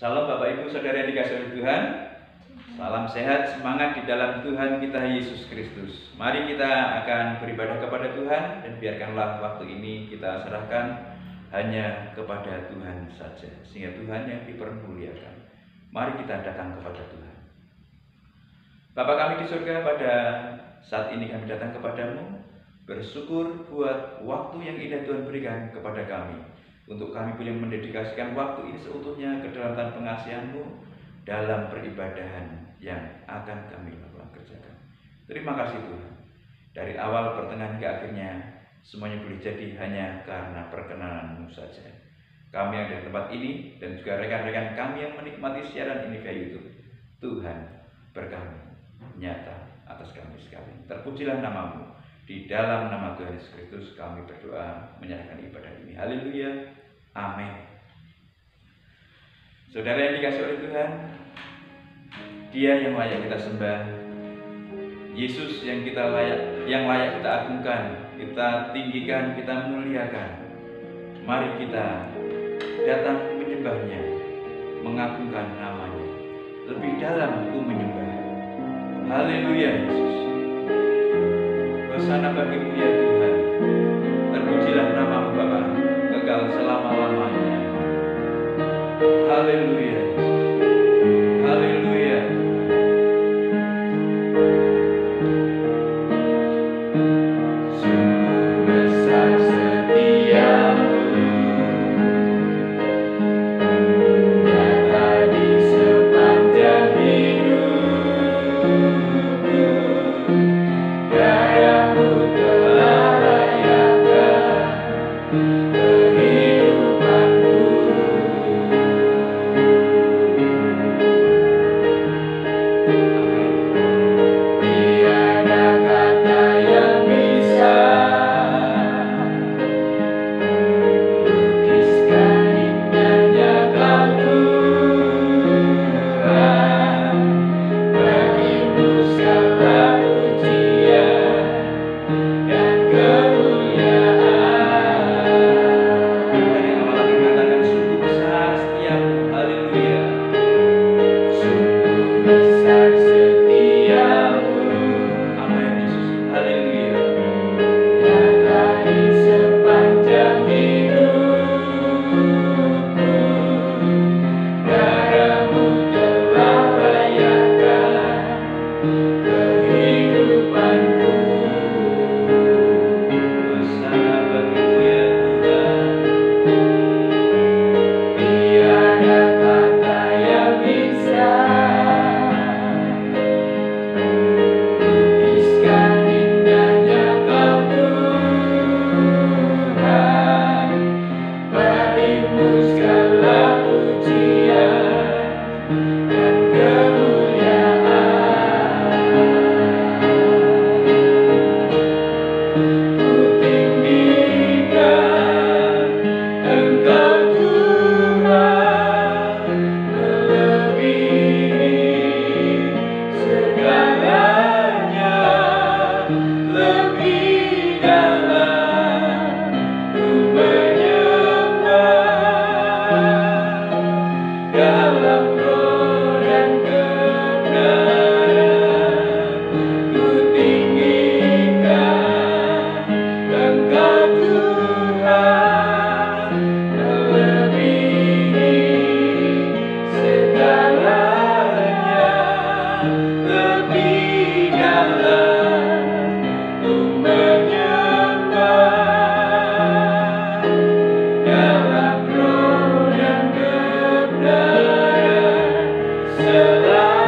Salam Bapak Ibu Saudara yang dikasihi oleh Tuhan. Salam sehat, semangat di dalam Tuhan kita Yesus Kristus. Mari kita akan beribadah kepada Tuhan dan biarkanlah waktu ini kita serahkan hanya kepada Tuhan saja, sehingga Tuhan yang dipermuliakan. Mari kita datang kepada Tuhan. Bapa kami di surga, pada saat ini kami datang kepadamu, bersyukur buat waktu yang indah Tuhan berikan kepada kami, untuk kami boleh mendedikasikan waktu ini seutuhnya ke dalam tangan pengasihan-Mu dalam peribadahan yang akan kami lakukan kerjakan. Terima kasih Tuhan. Dari awal, pertengahan, hingga akhirnya, semuanya boleh jadi hanya karena perkenanan-Mu saja. Kami yang dari tempat ini dan juga rekan-rekan kami yang menikmati siaran ini via YouTube, Tuhan berkami nyata atas kami sekalian. Terpujilah nama-Mu. Di dalam nama Tuhan Yesus Kristus kami berdoa menyerahkan ibadah ini. Haleluya. Amin. Saudara yang dikasihi oleh Tuhan, Dia yang layak kita sembah, Yesus yang layak kita agungkan, kita tinggikan, kita muliakan. Mari kita datang menyembahnya, mengagungkan namanya. Lebih dalam ku menyembah. Haleluya Yesus. Hosana bagimu ya Tuhan. Terpujilah nama-Mu Bapa, kekal selama-lamanya. Haleluya Yesus. Haleluya. Sungguh besar setiamu, nyata di sepanjang hidupku. Karya-Mu telah layakkan kehidupanku. Tiada kata yang bisa lukiskan indahnya Kau Tuhan. Bagi-Mu segala pujian dan kemuliaan. Dari awal dikatakan sungguh besar setiamu. Haleluya. Sungguh besar setiamu. Amin Yesus. Haleluya. Nyata di sepanjang hidupku. Darah-Mu telah layakkan kehidupanku. Hosana bagimu ya Tuhan. Tiada kata yang bisa lukiskan indahnya Kau Tuhan. Bagi-Mu segala pujian dan kemuliaan. Ku tinggikan Engkau Tuhan, melebihi segalanya. Lebih dalam ku menyembah, dalam roh dan kebenaran. Ku tinggikan Engkau Tuhan, melebihi segalanya. Lebih dalam ku menyembah, dalam roh dan kebenaran selamanya.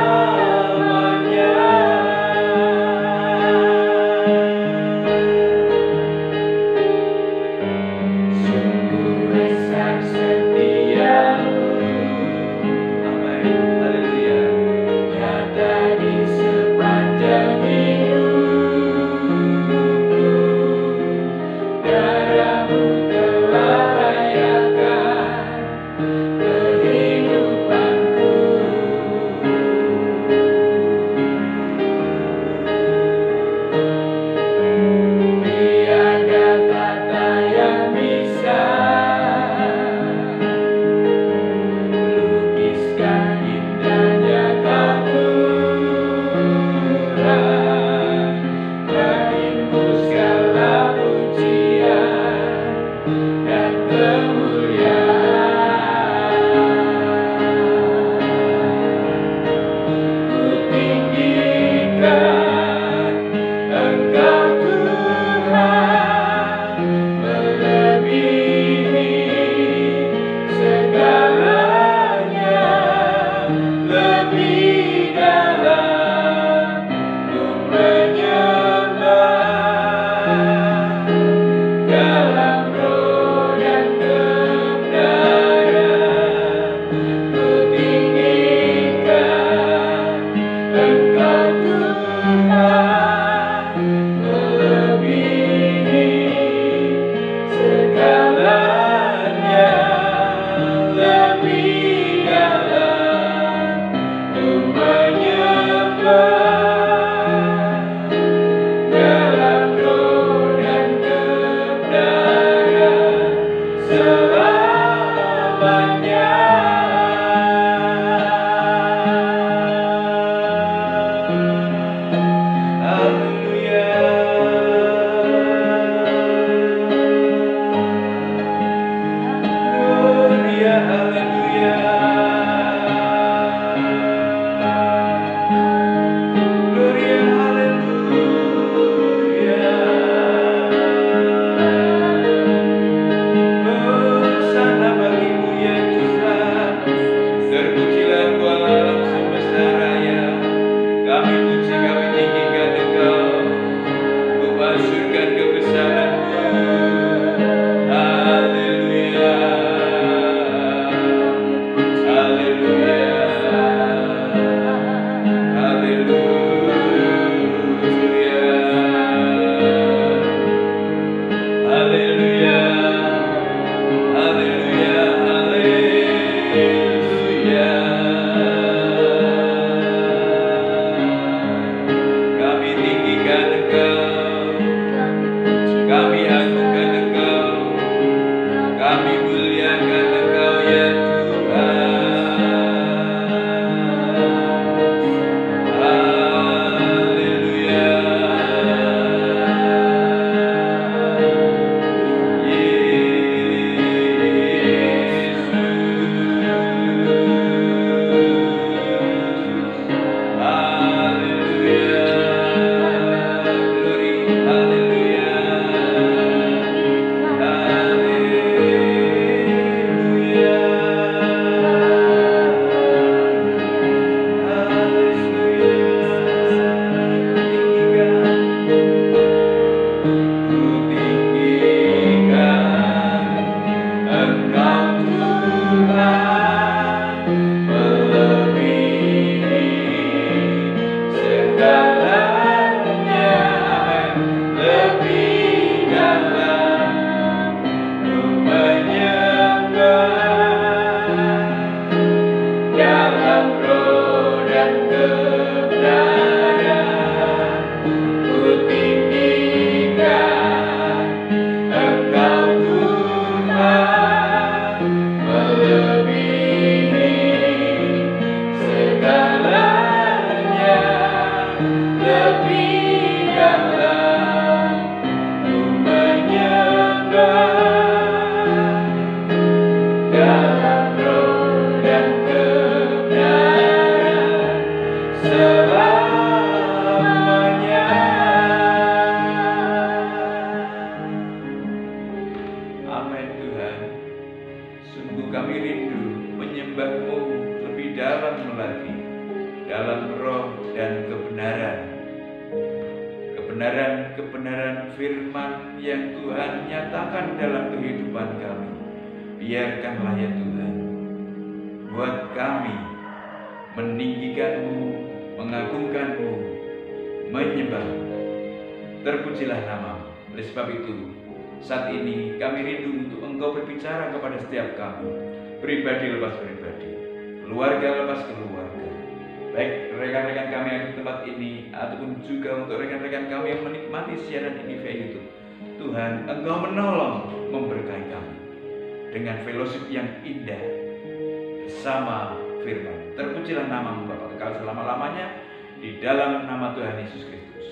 Sungguh besar setiamu. Amin. Haleluya. Nyata di sepanjang hidupku. Darah-Mu telah layakkan kehidupanku. Tiada kata yang bisa lukis menyembah-Mu lebih dalam lagi, dalam roh dan kebenaran. Kebenaran firman yang Tuhan nyatakan dalam kehidupan kami. Biarkanlah ya Tuhan, buat kami meninggikan-Mu, mengagungkan-Mu, menyembah-Mu. Terpujilah nama-Mu. Oleh sebab itu, saat ini kami rindu untuk Engkau berbicara kepada setiap kami, pribadi lepas pribadi, keluarga lepas keluarga, baik rekan-rekan kami yang di tempat ini ataupun juga untuk rekan-rekan kami yang menikmati siaran ini via YouTube. Tuhan, Engkau menolong, memberkahi kami dengan fellowship yang indah bersama firman. Terpujilah nama-Mu Bapa kekal selama-lamanya, di dalam nama Tuhan Yesus Kristus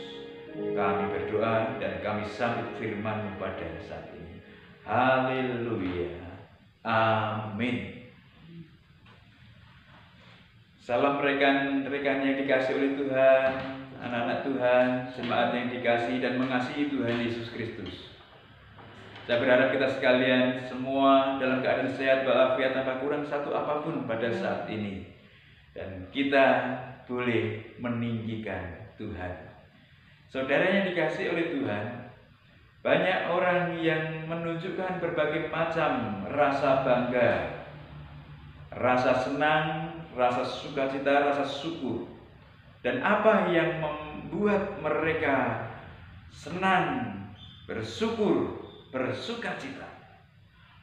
kami berdoa dan kami sambut firman-Mu pada saat ini. Haleluya. Amin. Salam rekan-rekan yang dikasihi oleh Tuhan, anak-anak Tuhan, jemaat yang dikasihi dan mengasihi Tuhan Yesus Kristus. Saya berharap kita sekalian semua dalam keadaan sehat walafiat tanpa kurang satu apapun pada saat ini. Dan kita boleh meninggikan Tuhan. Saudara yang dikasihi oleh Tuhan, banyak orang yang menunjukkan berbagai macam rasa bangga, rasa senang, rasa sukacita, rasa syukur. Dan apa yang membuat mereka senang, bersyukur, bersukacita,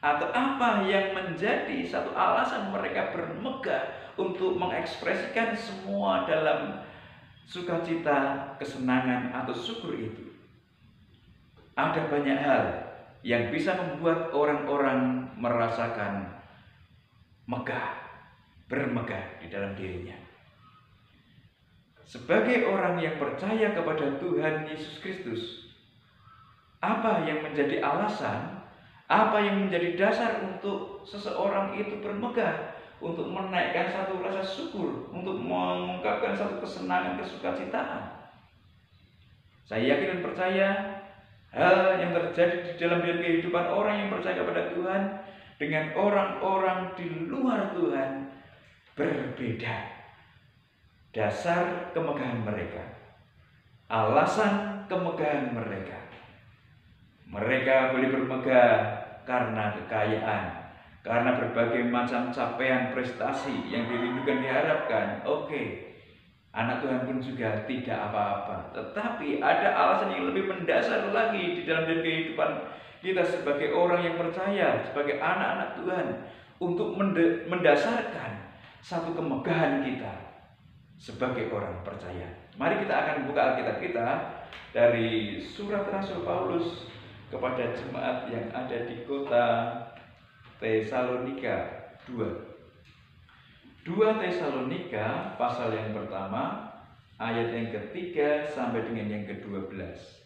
atau apa yang menjadi satu alasan mereka bermegah untuk mengekspresikan semua dalam sukacita, kesenangan, atau syukur itu. Ada banyak hal yang bisa membuat orang-orang merasakan megah, bermegah di dalam dirinya. Sebagai orang yang percaya kepada Tuhan Yesus Kristus, apa yang menjadi alasan, apa yang menjadi dasar untuk seseorang itu bermegah, untuk menaikkan satu rasa syukur, untuk mengungkapkan satu kesenangan, kesukacitaan? Saya yakin dan percaya hal yang terjadi di dalam kehidupan orang yang percaya kepada Tuhan dengan orang-orang di luar Tuhan berbeda. Dasar kemegahan mereka, alasan kemegahan mereka. Mereka boleh bermegah karena kekayaan, karena berbagai macam capaian prestasi yang dirindukan, diharapkan. Oke, anak Tuhan pun juga tidak apa-apa. Tetapi ada alasan yang lebih mendasar lagi di dalam kehidupan kita sebagai orang yang percaya, sebagai anak-anak Tuhan, untuk mendasarkan satu kemegahan kita sebagai orang percaya. Mari kita akan buka Alkitab kita dari surat Rasul Paulus kepada jemaat yang ada di kota Tesalonika 2. 2 Tesalonika pasal yang pertama, ayat yang ketiga sampai dengan yang ke-12.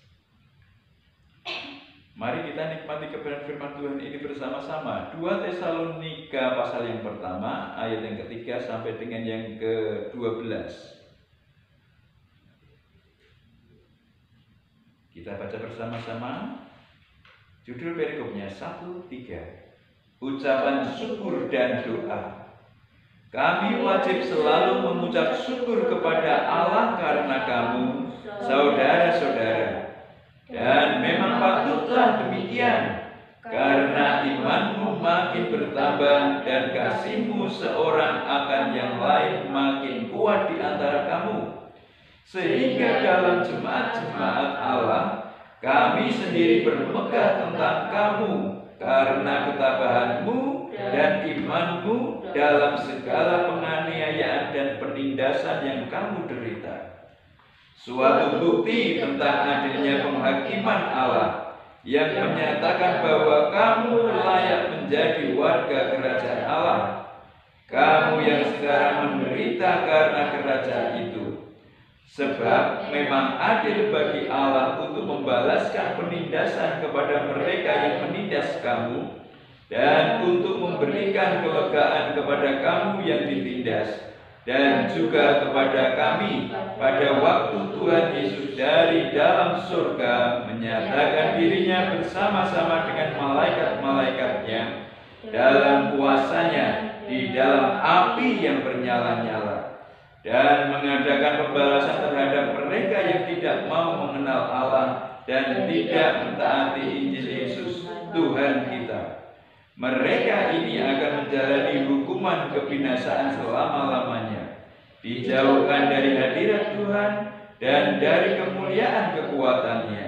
Mari kita nikmati kebenaran firman Tuhan ini bersama-sama. 2 Tesalonika pasal yang pertama, ayat yang ketiga sampai dengan yang ke-12. Kita baca bersama-sama. Judul perikopnya 1:3. Ucapan syukur dan doa. Kami wajib selalu mengucap syukur kepada Allah karena kamu, saudara-saudara. Dan memang patutlah demikian, karena imanmu makin bertambah dan kasihmu seorang akan yang lain makin kuat di antara kamu. Sehingga dalam jemaat-jemaat Allah, kami sendiri bermegah tentang kamu karena ketabahanmu dan imanmu dalam segala penganiayaan dan penindasan yang kamu derita. Suatu bukti tentang adilnya penghakiman Allah yang menyatakan bahwa kamu layak menjadi warga kerajaan Allah. Kamu yang sekarang menderita karena kerajaan itu. Sebab memang adil bagi Allah untuk membalaskan penindasan kepada mereka yang menindas kamu, dan untuk memberikan kelegaan kepada kamu yang ditindas, dan juga kepada kami pada waktu Tuhan Yesus dari dalam surga menyatakan dirinya bersama-sama dengan malaikat-malaikatnya dalam kuasanya di dalam yang bernyala-nyala, dan mengadakan pembalasan terhadap mereka yang tidak mau mengenal Allah dan tidak mentaati Injil Yesus Tuhan kita. Mereka ini akan menjalani hukuman kebinasaan selama-lamanya, dijauhkan dari hadirat Tuhan dan dari kemuliaan kekuatannya.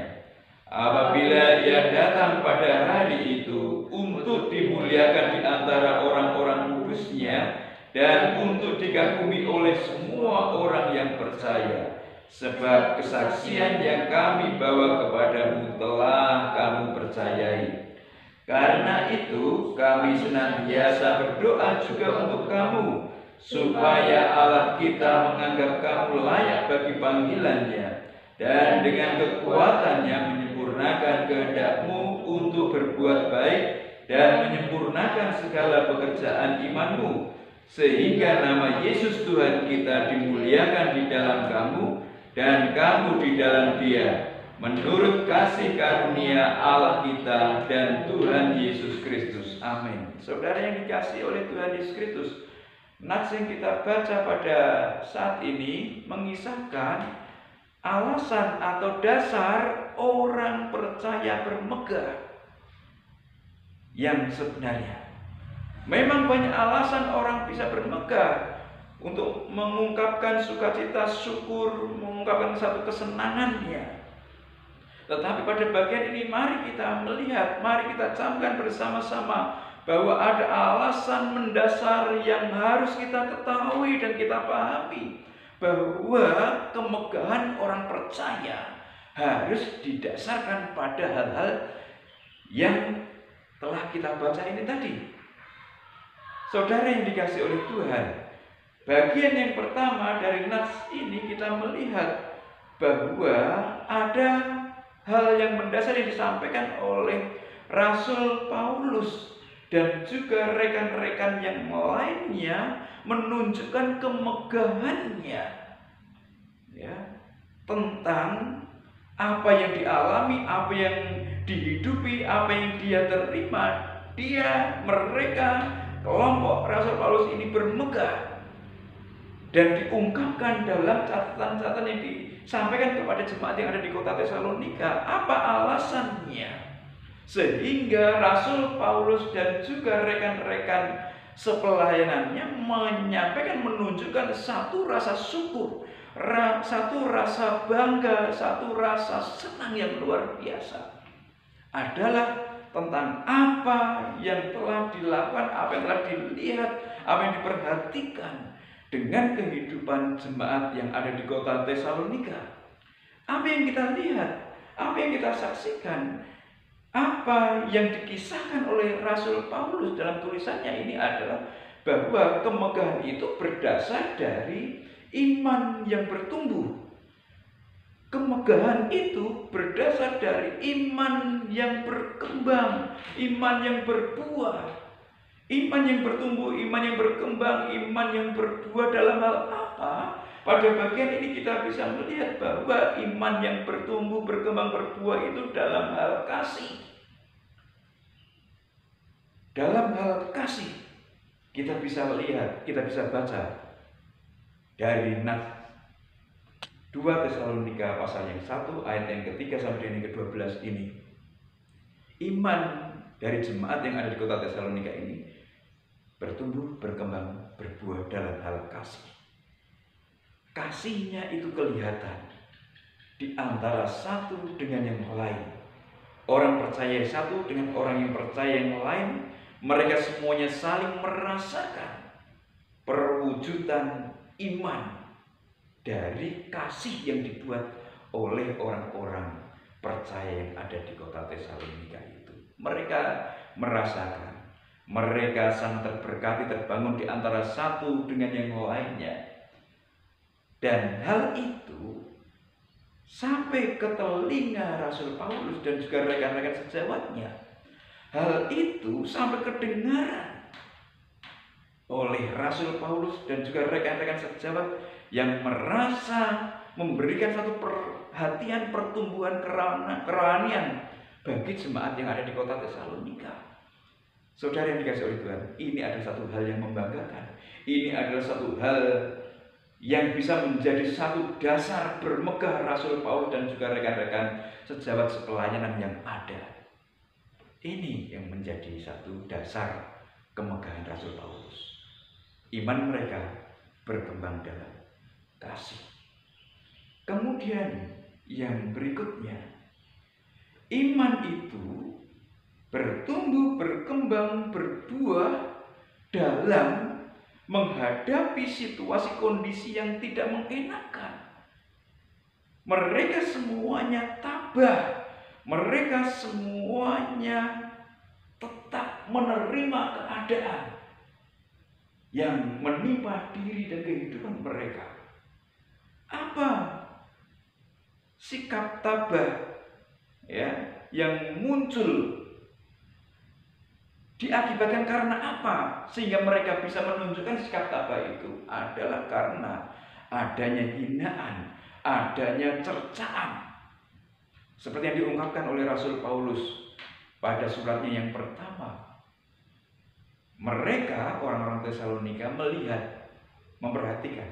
Apabila Ia datang pada hari itu untuk dimuliakan di antara orang-orang kudusnya dan untuk dikagumi oleh semua orang yang percaya, sebab kesaksian yang kami bawa kepadamu telah kamu percayai. Karena itu kami senantiasa berdoa juga untuk kamu, supaya Allah kita menganggap kamu layak bagi panggilannya, dan dengan kekuatannya menyempurnakan kehendakmu untuk berbuat baik dan menyempurnakan segala pekerjaan imanmu, sehingga nama Yesus Tuhan kita dimuliakan di dalam kamu dan kamu di dalam Dia, menurut kasih karunia Allah kita dan Tuhan Yesus Kristus. Amin. Saudara yang dikasihi oleh Tuhan Yesus Kristus, nats yang kita baca pada saat ini mengisahkan alasan atau dasar orang percaya bermegah yang sebenarnya. Memang banyak alasan orang bisa bermegah untuk mengungkapkan sukacita, syukur, mengungkapkan satu kesenangannya. Tetapi pada bagian ini mari kita melihat, mari kita camkan bersama-sama bahwa ada alasan mendasar yang harus kita ketahui dan kita pahami, bahwa kemegahan orang percaya harus didasarkan pada hal-hal yang telah kita baca ini tadi. Saudara yang dikasihi oleh Tuhan, bagian yang pertama dari nats ini kita melihat bahwa ada hal yang mendasar yang disampaikan oleh Rasul Paulus dan juga rekan-rekan yang lainnya menunjukkan kemegahannya, ya, tentang apa yang dialami, apa yang dihidupi, apa yang dia terima. Mereka kelompok Rasul Paulus ini bermegah dan diungkapkan dalam catatan-catatan yang disampaikan kepada jemaat yang ada di kota Tesalonika. Apa alasannya? Sehingga Rasul Paulus dan juga rekan-rekan sepelayanannya menyampaikan, menunjukkan satu rasa syukur, satu rasa bangga, satu rasa senang yang luar biasa. Adalah tentang apa yang telah dilakukan, apa yang telah dilihat, apa yang diperhatikan dengan kehidupan jemaat yang ada di kota Tesalonika. Apa yang kita lihat, apa yang kita saksikan, apa yang dikisahkan oleh Rasul Paulus dalam tulisannya ini adalah bahwa kemegahan itu berdasar dari iman yang bertumbuh. Kemegahan itu berdasar dari iman yang berkembang, iman yang berbuah, iman yang bertumbuh, iman yang berkembang, iman yang berbuah dalam hal apa? Pada bagian ini kita bisa melihat bahwa iman yang bertumbuh, berkembang, berbuah itu dalam hal kasih. Dalam hal kasih kita bisa lihat, kita bisa baca dari nats 2 Tesalonika pasal yang 1 ayat yang ketiga sampai yang ke-12 ini. Iman dari jemaat yang ada di kota Tesalonika ini bertumbuh, berkembang, berbuah dalam hal kasih. Kasihnya itu kelihatan di antara satu dengan yang lain. Orang percaya satu dengan orang yang percaya yang lain, mereka semuanya saling merasakan perwujudan iman dari kasih yang dibuat oleh orang-orang percaya yang ada di kota Tesalonika itu. Mereka merasakan, mereka sangat terberkati, terbangun di antara satu dengan yang lainnya. Dan hal itu sampai ke telinga Rasul Paulus dan juga rekan-rekan sejawatnya. Hal itu sampai kedengaran oleh Rasul Paulus dan juga rekan-rekan sejawat yang merasa memberikan satu perhatian, pertumbuhan kerohanian bagi jemaat yang ada di kota Tesalonika. Saudara yang dikasihi oleh Tuhan, ini ada satu hal yang membanggakan. Ini adalah satu hal yang bisa menjadi satu dasar bermegah Rasul Paulus dan juga rekan-rekan sejawat sepelayanan yang ada. Ini yang menjadi satu dasar kemegahan Rasul Paulus. Iman mereka berkembang dalam kasih. Kemudian yang berikutnya, iman itu bertumbuh, berkembang, berbuah dalam menghadapi situasi kondisi yang tidak mengenakan. Mereka semuanya tabah, mereka semuanya tetap menerima keadaan yang menimpa diri dan kehidupan mereka. Apa sikap tabah yang muncul diakibatkan karena apa? Sehingga mereka bisa menunjukkan sikap tabah itu adalah karena adanya hinaan, adanya cercaan. Seperti yang diungkapkan oleh Rasul Paulus pada suratnya yang pertama. Mereka, orang-orang Tesalonika, melihat, memperhatikan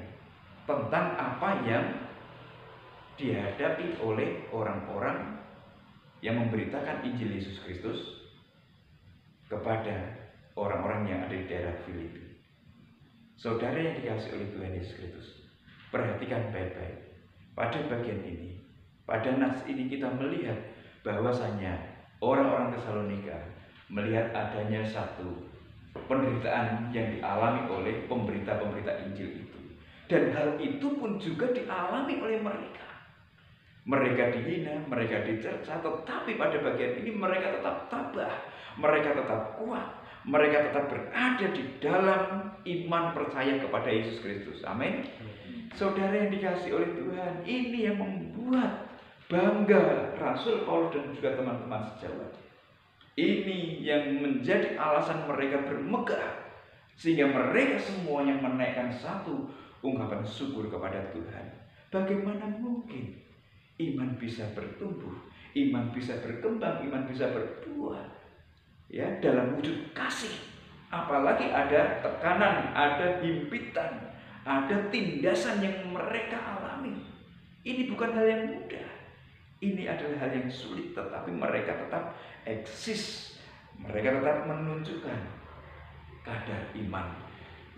tentang apa yang dihadapi oleh orang-orang yang memberitakan Injil Yesus Kristus kepada orang-orang yang ada di daerah Filipi. Saudara yang dikasihi oleh Tuhan Yesus Kristus, perhatikan baik-baik. Pada bagian ini, pada nats ini kita melihat bahwasanya orang-orang Tesalonika melihat adanya satu penderitaan yang dialami oleh pemberita-pemberita Injil itu. Dan hal itu pun juga dialami oleh mereka. Mereka dihina, mereka dicerca, tetapi pada bagian ini mereka tetap tabah, mereka tetap kuat, mereka tetap berada di dalam iman percaya kepada Yesus Kristus. Amin. Saudara yang dikasihi oleh Tuhan, ini yang membuat bangga Rasul Paulus dan juga teman-teman sejawat. Ini yang menjadi alasan mereka bermegah, sehingga mereka semuanya menaikkan satu ungkapan syukur kepada Tuhan. Bagaimana mungkin iman bisa bertumbuh, iman bisa berkembang, iman bisa berbuah dalam wujud kasih. Apalagi ada tekanan, ada himpitan, ada tindasan yang mereka alami. Ini bukan hal yang mudah. Ini adalah hal yang sulit, tetapi mereka tetap eksis. Mereka tetap menunjukkan kadar iman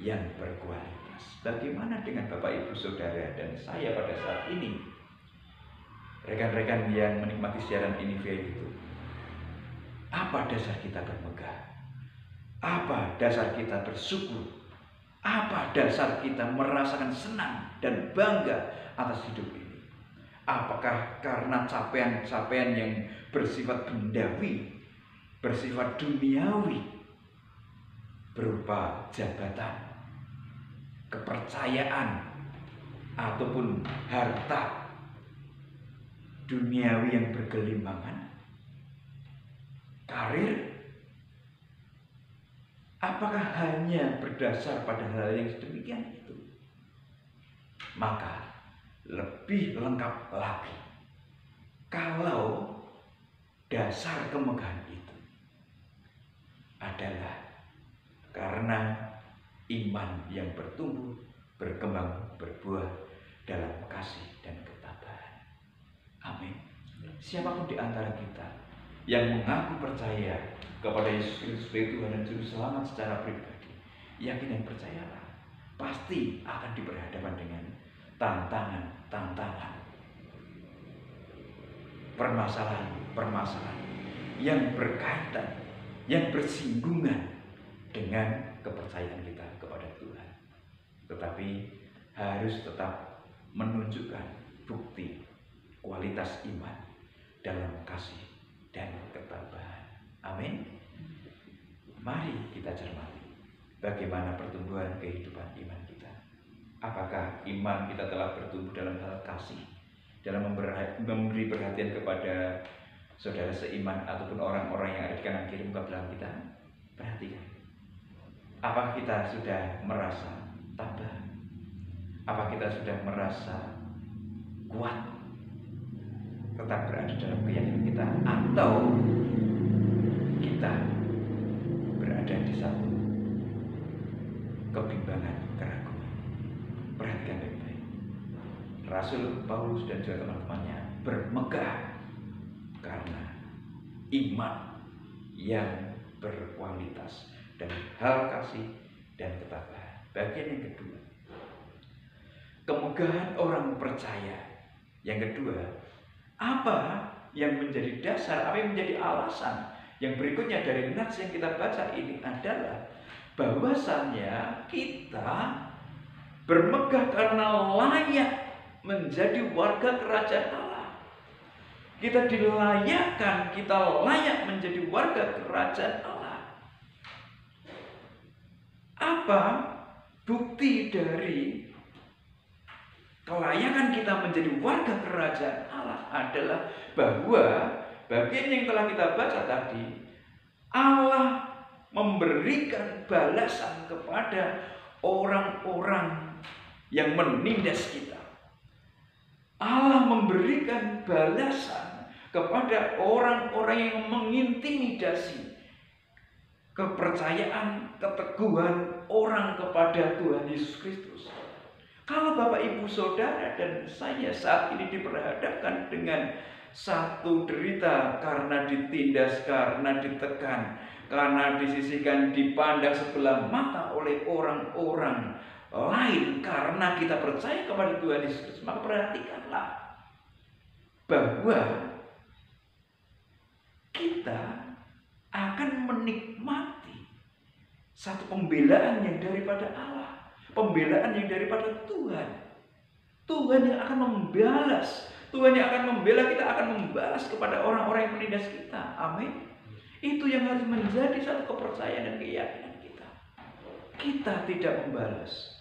yang berkualitas. Bagaimana dengan Bapak Ibu Saudara dan saya pada saat ini? Rekan-rekan yang menikmati siaran ini via YouTube. Apa dasar kita bermegah? Apa dasar kita bersyukur? Apa dasar kita merasakan senang dan bangga atas hidup ini? Apakah karena capaian-capaian yang bersifat bendawi, bersifat duniawi, berupa jabatan, kepercayaan, ataupun harta duniawi yang bergelimbangan, karir? Apakah hanya berdasar pada hal yang sedemikian itu? Maka lebih lengkap lagi kalau dasar kemegahan itu adalah karena iman yang bertumbuh, berkembang, berbuah dalam kasih dan ketabahan. Amin. Siapapun di antara kita yang mengaku percaya kepada Yesus Kristus sebagai Tuhan dan Juru Selamat secara pribadi, yakin dan percayalah, pasti akan diberhadapan dengan tantangan, permasalahan yang berkaitan, yang bersinggungan dengan kepercayaan kita kepada Tuhan. Tetapi harus tetap menunjukkan bukti kualitas iman dalam kasih dan ketabahan. Amin. Mari kita cermati bagaimana pertumbuhan kehidupan iman kita. Apakah iman kita telah bertumbuh dalam hal kasih, dalam memberi perhatian kepada saudara seiman ataupun orang-orang yang ada di kanan kiri muka belakang kita? Perhatikan. Apakah kita sudah merasa tabah? Apa kita sudah merasa kuat, tetap berada dalam keyakinan kita, atau kita berada di satu kebimbangan, keraguan. Perhatikan baik-baik. Rasul Paulus dan juga teman-temannya bermegah karena iman yang berkualitas dan hal kasih dan ketabahan. Bagian yang kedua, kemegahan orang percaya. Yang kedua, apa yang menjadi dasar, apa yang menjadi alasan? Yang berikutnya dari nats yang kita baca ini adalah bahwasannya kita bermegah karena layak menjadi warga kerajaan Allah. Kita dilayakkan, kita layak menjadi warga kerajaan Allah. Apa bukti dari kelayakan kita menjadi warga kerajaan Allah adalah bahwa bagian yang telah kita baca tadi, Allah memberikan balasan kepada orang-orang yang menindas kita. Allah memberikan balasan kepada orang-orang yang mengintimidasi kepercayaan, keteguhan orang kepada Tuhan Yesus Kristus. Kalau Bapak Ibu Saudara dan saya saat ini diperhadapkan dengan satu derita karena ditindas, karena ditekan, karena disisihkan, dipandang sebelah mata oleh orang-orang lain karena kita percaya kepada Tuhan Yesus, maka perhatikanlah bahwa kita akan menikmati satu pembelaan yang daripada Allah. Pembelaan yang daripada Tuhan. Tuhan yang akan membalas. Tuhan yang akan membela kita, akan membalas kepada orang-orang yang menindas kita. Amin. Itu yang harus menjadi satu kepercayaan dan keyakinan kita. Kita tidak membalas.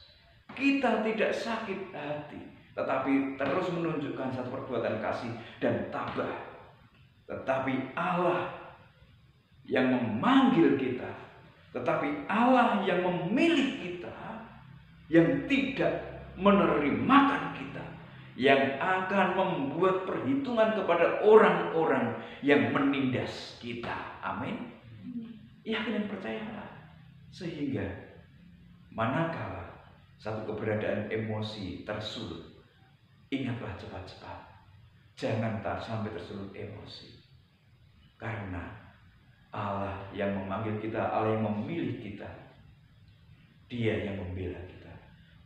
Kita tidak sakit hati. Tetapi terus menunjukkan satu perbuatan kasih dan tabah. Tetapi Allah yang memanggil kita. Tetapi Allah yang memilih kita, yang tidak menerimakan kita, yang akan membuat perhitungan kepada orang-orang yang menindas kita. Amin. Yakin dan percayalah. Sehingga manakala satu keberadaan emosi tersulut, ingatlah cepat-cepat. Jangan tak sampai tersulut emosi. Karena Allah yang memanggil kita, Allah yang memilih kita, Dia yang membela kita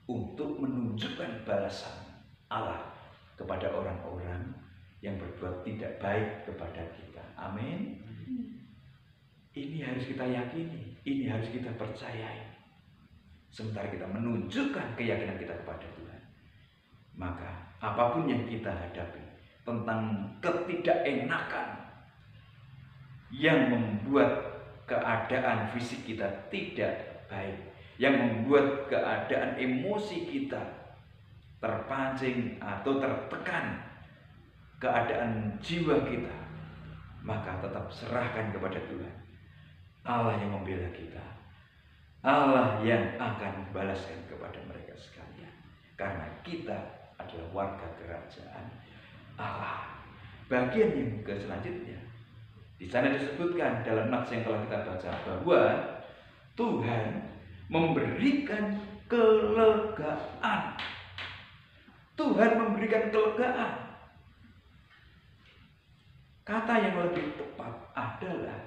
untuk menunjukkan balasan Allah kepada orang-orang yang berbuat tidak baik kepada kita. Amin. Ini harus kita yakini, ini harus kita percayai. Sementara kita menunjukkan keyakinan kita kepada Tuhan, maka apapun yang kita hadapi tentang ketidakenakan yang membuat keadaan fisik kita tidak baik, yang membuat keadaan emosi kita terpancing atau tertekan, keadaan jiwa kita, maka tetap serahkan kepada Tuhan. Allah yang membela kita, Allah yang akan membalaskan kepada mereka sekalian, karena kita adalah warga kerajaan Allah. Bagian yang selanjutnya, di sana disebutkan dalam nats yang telah kita baca bahwa Tuhan memberikan kelegaan. Tuhan memberikan kelegaan. Kata yang lebih tepat adalah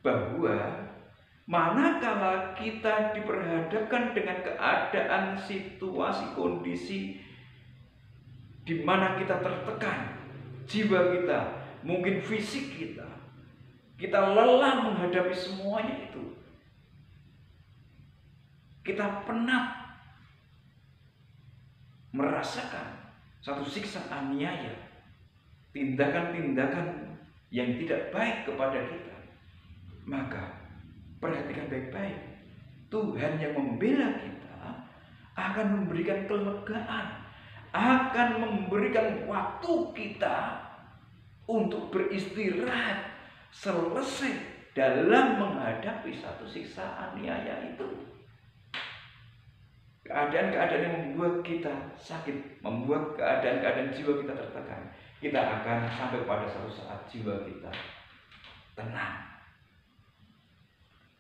bahwa manakala kita diperhadapkan dengan keadaan, situasi, kondisi di mana kita tertekan, jiwa kita, mungkin fisik kita lelah menghadapi semuanya itu. Kita penat merasakan satu siksa aniaya, tindakan-tindakan yang tidak baik kepada kita, maka perhatikan baik-baik. Tuhan yang membela kita akan memberikan kelegaan, akan memberikan waktu kita untuk beristirahat selesai dalam menghadapi satu siksa aniaya itu. Keadaan-keadaan yang membuat kita sakit, membuat keadaan-keadaan jiwa kita tertekan, kita akan sampai pada suatu saat jiwa kita tenang.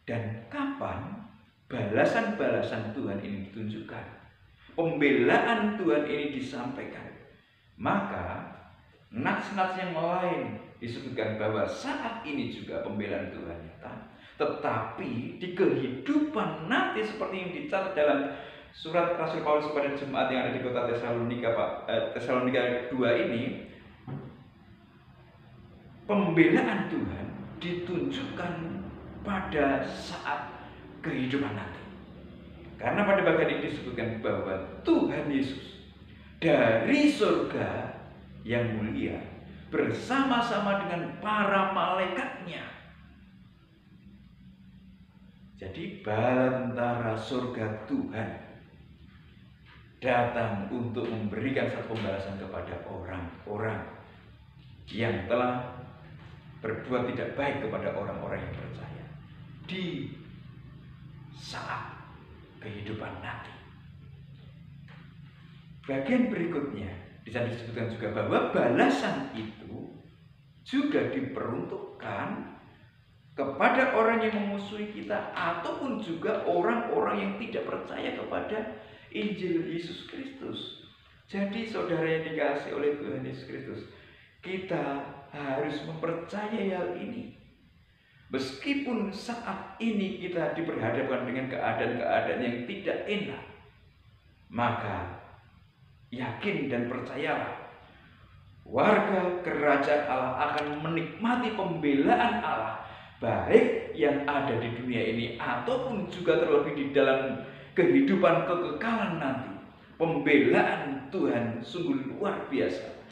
Dan kapan balasan-balasan Tuhan ini ditunjukkan, pembelaan Tuhan ini disampaikan, maka nats-nats yang lain disebutkan bahwa saat ini juga pembelaan Tuhan nyata. Tetapi di kehidupan nanti seperti yang dicatat dalam surat Rasul Paulus kepada jemaat yang ada di kota Tesalonika 2 ini, pembelaan Tuhan ditunjukkan pada saat kehidupan nanti. Karena pada bagian ini disebutkan bahwa Tuhan Yesus dari surga yang mulia bersama-sama dengan para malaikatnya. Jadi bala tentara surga Tuhan datang untuk memberikan satu pembalasan kepada orang-orang yang telah berbuat tidak baik kepada orang-orang yang percaya di saat kehidupan nanti. Bagian berikutnya disebutkan juga bahwa balasan itu juga diperuntukkan kepada orang yang memusuhi kita ataupun juga orang-orang yang tidak percaya kepada Injil Yesus Kristus. Jadi saudara yang dikasihi oleh Tuhan Yesus Kristus, kita harus mempercayai hal ini. Meskipun saat ini kita diperhadapkan dengan keadaan-keadaan yang tidak enak, maka yakin dan percayalah, warga kerajaan Allah akan menikmati pembelaan Allah, baik yang ada di dunia ini ataupun juga terlebih di dalam kehidupan kekekalan nanti. Pembelaan Tuhan sungguh luar biasa.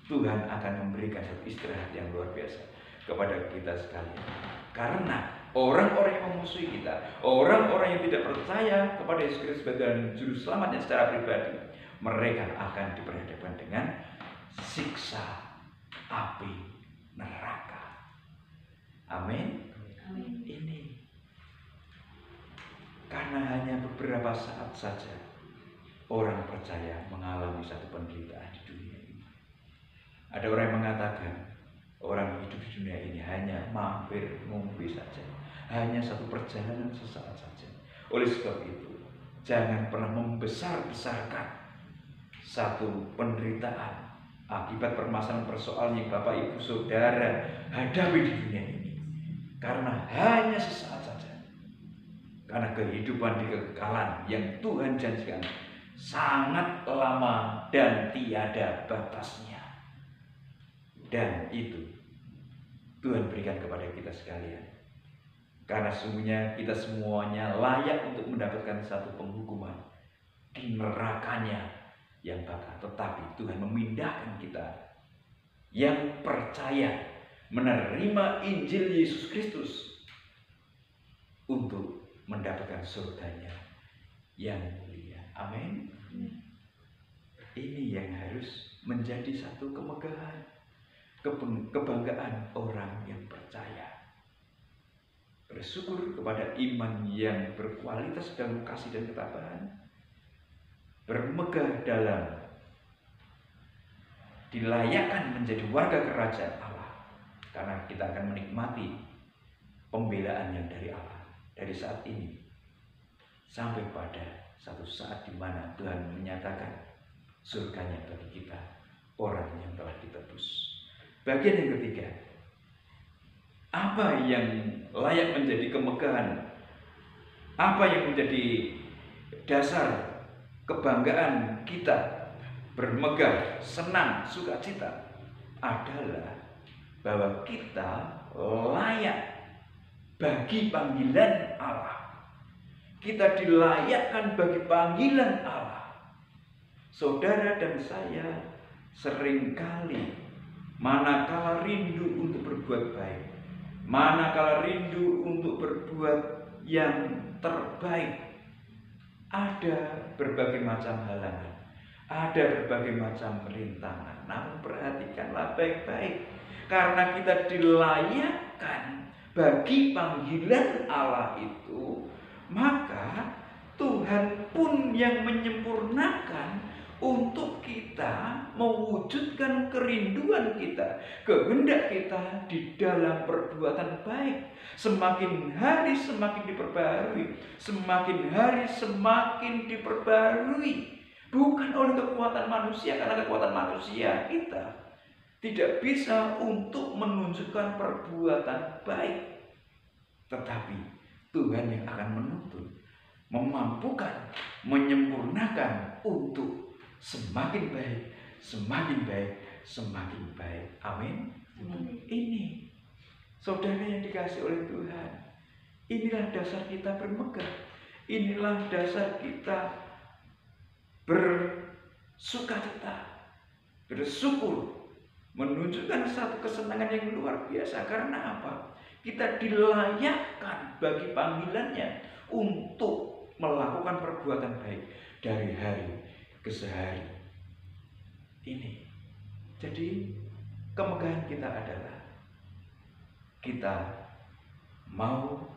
Tuhan akan memberikan satu istirahat yang luar biasa kepada kita sekalian. Karena orang-orang yang memusuhi kita, orang-orang yang tidak percaya kepada Yesus Kristus sebagai juru selamatnya secara pribadi, mereka akan diperhadapkan dengan siksa api neraka. Amin. Ini karena hanya beberapa saat saja orang percaya mengalami satu penderitaan di dunia ini. Ada orang yang mengatakan orang hidup di dunia ini hanya mampir ngombe saja, hanya satu perjalanan sesaat saja. Oleh sebab itu, jangan pernah membesar-besarkan satu penderitaan akibat permasalahan-persoalan yang Bapak Ibu Saudara hadapi di dunia ini. Karena hanya sesaat saja. Karena kehidupan di kekekalan yang Tuhan janjikan sangat lama dan tiada batasnya. Dan itu Tuhan berikan kepada kita sekalian. Karena sesungguhnya kita semuanya layak untuk mendapatkan satu penghukuman di nerakanya yang bakal. Tetapi Tuhan memindahkan kita yang percaya menerima Injil Yesus Kristus untuk mendapatkan surganya yang mulia. Amin. Ini yang harus menjadi satu kemegahan, kebanggaan orang yang percaya. Bersyukur kepada iman yang berkualitas dalam kasih dan ketabahan, bermegah dalam dilayakkan menjadi warga kerajaan Allah. Karena kita akan menikmati pembelaan yang dari Allah dari saat ini sampai pada satu saat di mana Tuhan menyatakan surganya bagi kita, orang yang telah ditebus. Bagian yang ketiga, apa yang layak menjadi kemegahan, apa yang menjadi dasar kebanggaan kita bermegah, senang, sukacita adalah bahwa kita layak bagi panggilan Allah. Kita dilayakkan bagi panggilan Allah. Saudara dan saya seringkali manakala rindu untuk berbuat baik, manakala rindu untuk berbuat yang terbaik, ada berbagai macam halangan, ada berbagai macam rintangan. Namun perhatikanlah baik-baik, karena kita dilayakkan bagi panggilan Allah itu, maka Tuhan pun yang menyempurnakan untuk kita mewujudkan kerinduan kita, kehendak kita di dalam perbuatan baik. Semakin hari semakin diperbarui, semakin hari semakin diperbarui. Bukan oleh kekuatan manusia, karena kekuatan manusia kita tidak bisa untuk menunjukkan perbuatan baik. Tetapi Tuhan yang akan menuntun, memampukan, menyempurnakan untuk semakin baik, semakin baik, semakin baik. Amin. Ini saudara yang dikasih oleh Tuhan, inilah dasar kita bermegah, inilah dasar kita bersukacita, bersyukur, menunjukkan satu kesenangan yang luar biasa. Karena apa? Kita dilayakkan bagi panggilannya untuk melakukan perbuatan baik dari hari ke hari ini. Jadi kemegahan kita adalah kita mau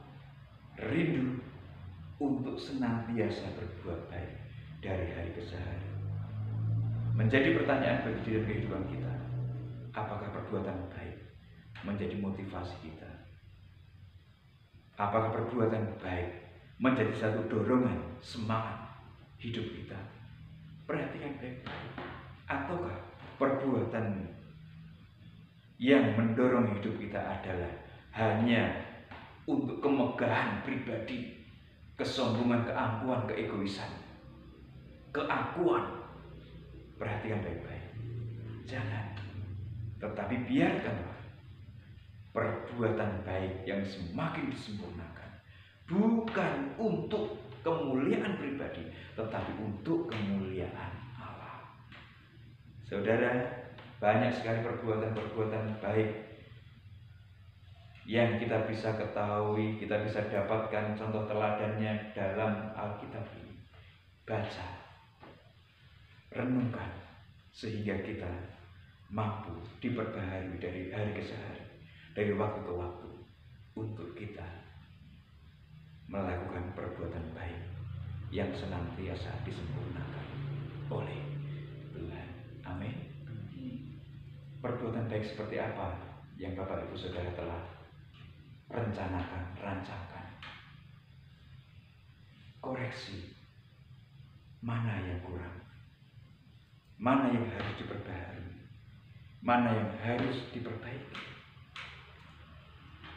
rindu untuk senantiasa berbuat baik dari hari ke hari. Menjadi pertanyaan bagi diri kehidupan kita, apakah perbuatan baik menjadi motivasi kita? Apakah perbuatan baik menjadi satu dorongan, semangat hidup kita? Perhatikan baik-baik. Ataukah perbuatan yang mendorong hidup kita adalah hanya untuk kemegahan pribadi, kesombongan, keangkuhan, keegoisan, keakuan? Perhatikan baik-baik. Jangan. Tetapi biarkanlah perbuatan baik yang semakin disempurnakan, bukan untuk kemuliaan pribadi, tetapi untuk kemuliaan Allah. Saudara, banyak sekali perbuatan-perbuatan baik yang kita bisa ketahui, kita bisa dapatkan contoh teladannya dalam Alkitab ini. Baca, renungkan, sehingga kita mampu diperbaharui dari hari ke hari, dari waktu ke waktu, untuk kita melakukan perbuatan baik yang senantiasa disempurnakan oleh Tuhan. Amin. Perbuatan baik seperti apa yang Bapak Ibu Saudara telah rencanakan, rancangkan? Koreksi, mana yang kurang, mana yang harus diperbaharui, mana yang harus diperbaiki.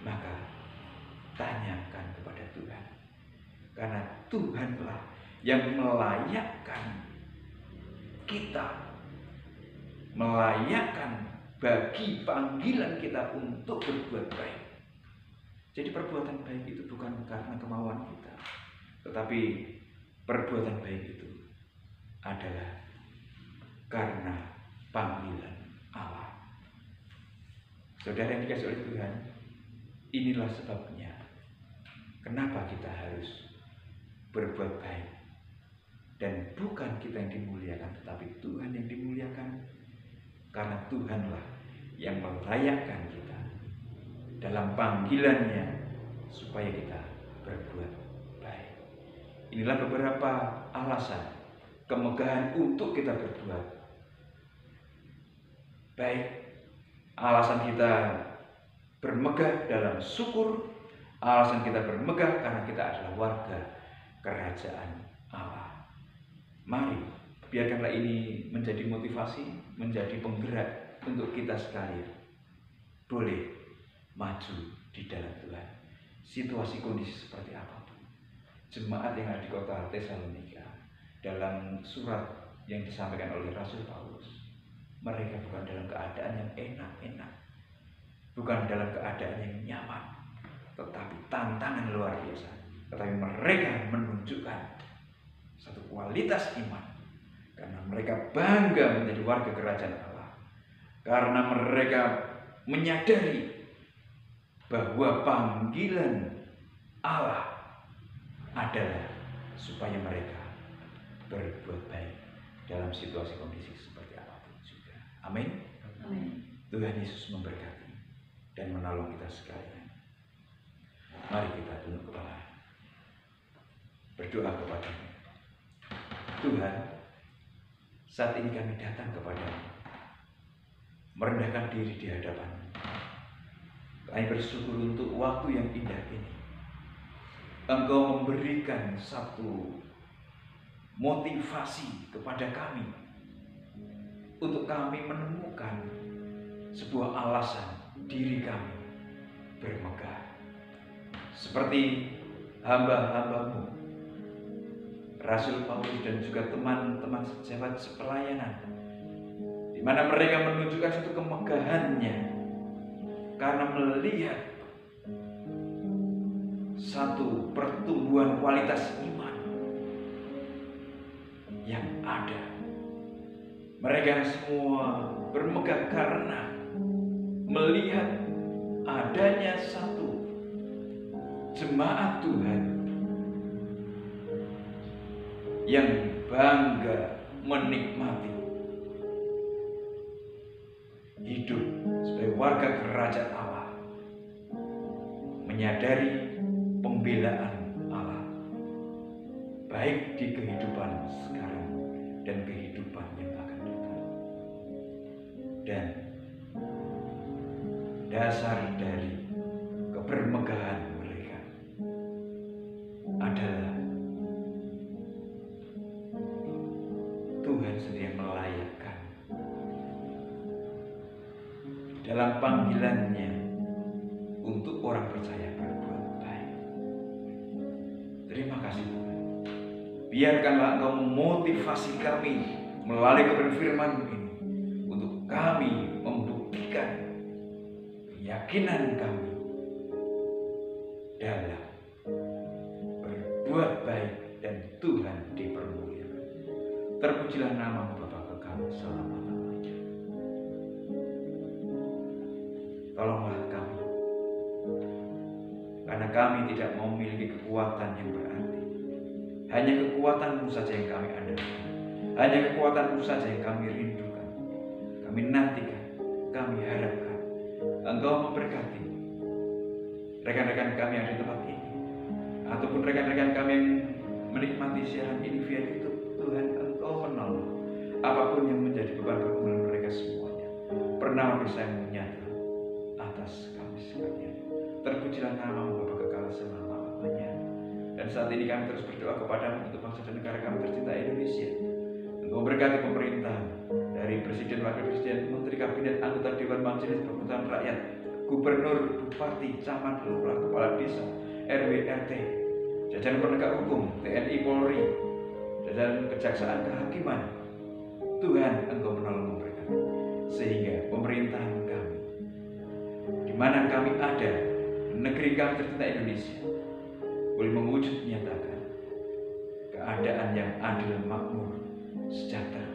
Maka tanyakan kepada Tuhan, karena Tuhanlah yang melayakkan kita, melayakkan bagi panggilan kita untuk berbuat baik. Jadi perbuatan baik itu bukan karena kemauan kita, tetapi perbuatan baik itu adalah karena panggilan Allah. Saudara yang dikasihi oleh Tuhan, inilah sebabnya kenapa kita harus berbuat baik. Dan bukan kita yang dimuliakan, tetapi Tuhan yang dimuliakan. Karena Tuhanlah yang melayakkan kita dalam panggilannya supaya kita berbuat baik. Inilah beberapa alasan kemegahan untuk kita berbuat baik. Alasan kita bermegah dalam syukur, alasan kita bermegah karena kita adalah warga kerajaan Allah. Mari biarkanlah ini menjadi motivasi, menjadi penggerak untuk kita sekalian boleh maju di dalam Tuhan. Situasi kondisi seperti apapun, jemaat yang ada di kota Tesalonika, dalam surat yang disampaikan oleh Rasul Paulus, mereka bukan dalam keadaan yang enak-enak, bukan dalam keadaan yang nyaman, tetapi tantangan luar biasa. Tetapi mereka menunjukkan satu kualitas iman, karena mereka bangga menjadi warga kerajaan Allah, karena mereka menyadari bahwa panggilan Allah adalah supaya mereka berbuat baik dalam situasi kondisi seperti apapun juga. Amin. Amin. Tuhan Yesus memberkati dan menolong kita sekalian. Mari kita tunduk kepala, berdoa kepada-Nya. Tuhan, saat ini kami datang kepadamu, merendahkan diri di hadapan. Kami bersyukur untuk waktu yang indah ini. Engkau memberikan satu motivasi kepada kami untuk kami menemukan sebuah alasan diri kami bermegah. Seperti hamba-hambamu, Rasul Paulus dan juga teman-teman sejawat sepelayanan, di mana mereka menunjukkan satu kemegahannya karena melihat satu pertumbuhan kualitas iman yang ada. Mereka semua bermegah karena melihat adanya satu jemaat Tuhan yang bangga menikmati hidup sebagai warga kerajaan Allah, menyadari pembelaan Allah baik di kehidupan sekarang dan kehidupan yang akan datang. Dan dasar dari kebermegahan mereka adalah Tuhan sendiri melayakkan dalam panggilannya untuk orang percaya berbuat baik. Terima kasih Tuhan. Biarkanlah Engkau memotivasi kami melalui kebenaran-Firman-Mu ini untuk kami membuktikan keyakinan kami dalam berbuat baik dan Tuhan dipermuliakan. Terpujilah nama-Mu Bapa kekal selama-lamanya. Tolonglah kami, karena kami tidak memiliki kekuatan yang berarti. Hanya kekuatan-Mu saja yang kami andalkan. Hanya kekuatan-Mu saja yang kami rindukan. Kami nantikan, kami harapkan Engkau memberkati rekan-rekan kami yang di tempat ini, ataupun rekan-rekan kami yang menikmati siaran ini via YouTube. Tuhan, Engkau menolong apapun yang menjadi beban pergumulan mereka semuanya. Pernawan kasih-Mu nyata atas kami sekalian. Terpujilah nama-Mu Bapa kekal selama-lamanya. Dan saat ini kami terus berdoa kepada-Mu untuk bangsa dan negara kami tercinta Indonesia. Engkau berkati pemerintahan dari Presiden, Wakil Presiden, Menteri Kabinet, anggota Dewan Majelis Permusyawaratan Rakyat, Gubernur, Bupati, Camat, Lurah, Kepala Desa, RW, RT, jajaran penegak hukum, TNI, Polri, jajaran kejaksaan, kehakiman. Tuhan, Engkau menolong memberkati sehingga pemerintahan kami, di mana kami ada, negeri kami tercinta Indonesia, boleh mewujud nyatakan keadaan yang adil, makmur, sejahtera,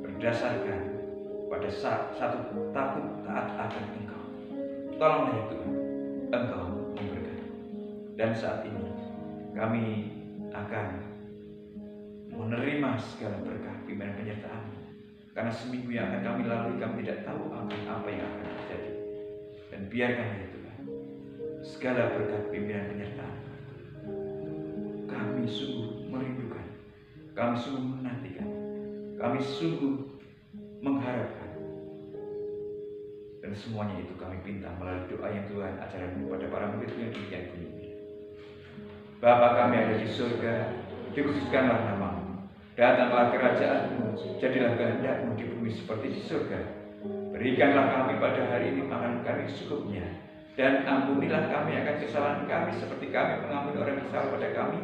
berdasarkan pada satu takut taat akan Engkau. Tolonglah ya Tuhan, Engkau memberkati. Dan saat ini kami akan menerima segala berkah pimpinan penyertaan-Mu, karena seminggu yang akan kami lalui kami tidak tahu akan apa yang akan terjadi. Dan biarkan ya Tuhan, segala berkat pimpinan penyertaan kami sungguh merindukan, kami sungguh menantikan, kami sungguh mengharapkan. Dan semuanya itu kami pinta melalui doa yang Tuhan ajarkan kepada para murid yang demikian bunyinya. Bapa kami ada di surga, dikuduskanlah nama-Mu, datanglah kerajaan-Mu, jadilah kehendak-Mu di bumi seperti di surga. Berikanlah kami pada hari ini makanan kami secukupnya, dan ampunilah kami akan kesalahan kami seperti kami mengampuni orang yang bersalah pada kami.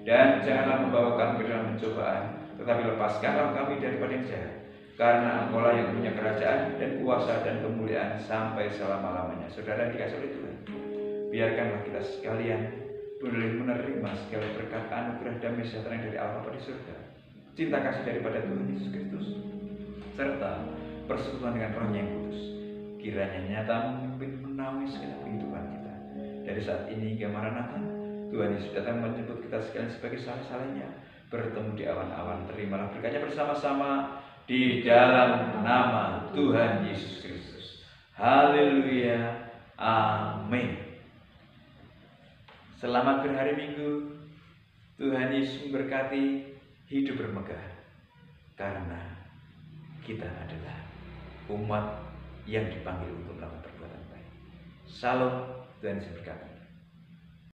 Dan janganlah membawa kami ke dalam pencobaan, tetapi lepaskanlah kami daripada yang jahat. Karena Engkau-lah yang punya kerajaan dan kuasa dan kemuliaan sampai selama-lamanya. Saudara dikasih oleh Tuhan, biarkanlah kita sekalian boleh menerima segala berkat anugerah damai sejahtera dari Allah Bapa di surga, cinta kasih daripada Tuhan Yesus Kristus, serta persekutuan dengan Roh-Nya yang kudus, kiranya nyata memimpin menaungi segala kehidupan kita. Dari saat ini hingga Maranatha, Tuhan Yesus datang menjemput kita sekalian sebagai salah-salahnya, bertemu di awan-awan. Terimalah berkatnya bersama-sama di dalam nama Tuhan Yesus Kristus. Haleluya. Amin. Selamat berhari Minggu. Tuhan Yesus memberkati, hidup bermegah. karena kita adalah umat yang dipanggil untuk melakukan perbuatan baik. Salam, Tuhan Yesus berkati.